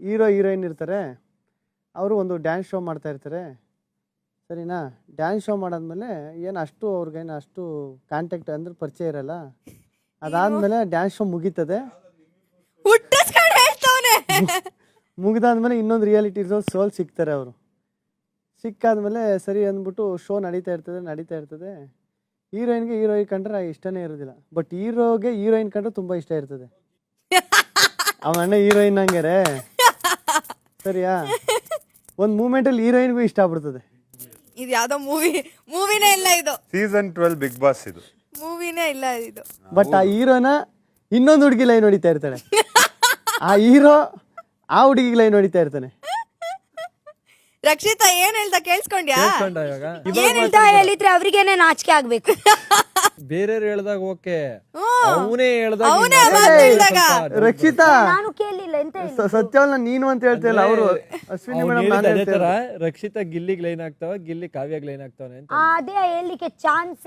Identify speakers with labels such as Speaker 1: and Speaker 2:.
Speaker 1: Hero heroine ಇರ್ತಾರೆ, ಅವರು ಒಂದು ಡ್ಯಾನ್ಸ್ ಶೋ ಮಾಡ್ತಾ ಇರ್ತಾರೆ, ಸರಿನಾ? ಡ್ಯಾನ್ಸ್ ಶೋ ಮಾಡಾದ್ಮೇಲೆ ಏನು ಅಷ್ಟು ಅವ್ರಿಗೇನು ಅಷ್ಟು ಕಾಂಟ್ಯಾಕ್ಟ್ ಅಂದ್ರೆ ಪರಿಚಯ ಇರಲ್ಲ. ಅದಾದ್ಮೇಲೆ ಡ್ಯಾನ್ಸ್ ಶೋ ಮುಗೀತದೆ. ಮುಗಿದಾದ್ಮೇಲೆ ಇನ್ನೊಂದು ರಿಯಾಲಿಟಿ ಸೋಲ್ ಸಿಗ್ತಾರೆ ಅವರು. ಸಿಕ್ಕಾದ್ಮೇಲೆ ಸರಿ ಅಂದ್ಬಿಟ್ಟು ಶೋ ನಡೀತಾ ಇರ್ತದೆ. ಹೀರೋಯಿನ್ಗೆ ಹೀರೋಯಿನ್ ಕಂಡ್ರೆ ಇಷ್ಟನೇ ಇರೋದಿಲ್ಲ, ಬಟ್ ಹೀರೋಗೆ ಹೀರೋಯಿನ್ ಕಂಡ್ರೆ ತುಂಬಾ ಇಷ್ಟ ಇರ್ತದೆ. ಅವನ ಹೀರೋಯಿನ್ ಹಂಗಾರೆ ಸರಿಯಾ? ಒಂದ್ ಮೂಮೆಂಟ್ ಅಲ್ಲಿ ಹೀರೋಯಿನ್ಗೂ ಇಷ್ಟ ಆಗ್ಬಿಡ್ತದೆ.
Speaker 2: ಇದು ಯಾವ್ದೋ ಮೂವಿನೇ ಇಲ್ಲ, ಇದು
Speaker 3: ಸೀಸನ್ 12 ಬಿಗ್ ಬಾಸ್ ಇದು
Speaker 2: ಮೂವಿನೇ ಇಲ್ಲ ಇದು.
Speaker 1: ಬಟ್ ಆ ಹೀರೋನ ಇನ್ನೊಂದು ಹುಡುಗಿ ಲೈನ್ ಹೊಡಿತಾ ಇರ್ತಾಳೆ, ಆ ಹೀರೋ ಆ ಹುಡುಗಿಗೆ ಲೈನ್ ಹೊಡಿತಾ ಇರ್ತಾನೆ.
Speaker 2: ರಕ್ಷಿತಾ ಏನ್ ಹೇಳ್ತಾ ಕೇಳಿಸ್ಕೊಂಡ್ಯಾ?
Speaker 4: ಏನ್ ಹೇಳ್ತಾ ಹೇಳಿದ್ರೆ ಅವ್ರಿಗೇನೆ ನಾಚಿಕೆ ಆಗ್ಬೇಕು.
Speaker 5: ಬೇರೆಯವ್ರು ಹೇಳ್ದಾಗ ಓಕೆ, ಅವನೇ
Speaker 2: ಅವನೇ ಹೇಳ್ದಾಗ
Speaker 1: ರಕ್ಷಿತಾ
Speaker 4: ನಾನು ಕೇಳಿಲ್ಲ ಎಂತ ಹೇಳಿ.
Speaker 1: ಸತ್ಯವನ್ನ ನೀನು ಅಂತ ಹೇಳ್ತಿಲ್ಲ, ಅವರು ಅಶ್ವಿನಿ ಮೇಡಮ್ ನಾನು
Speaker 5: ಅದೇ ತರ ರಕ್ಷಿತಾ ಗಿಲ್ಲಿಗೆ ಲೈನ್ ಆಗ್ತಾವ, ಗಿಲ್ಲಿ ಕಾವ್ಯಾಗ ಲೈನ್ ಆಗ್ತಾವನೆ ಅಂತ
Speaker 4: ಅದೇ ಹೇಳಲಿಕ್ಕೆ ಚಾನ್ಸ್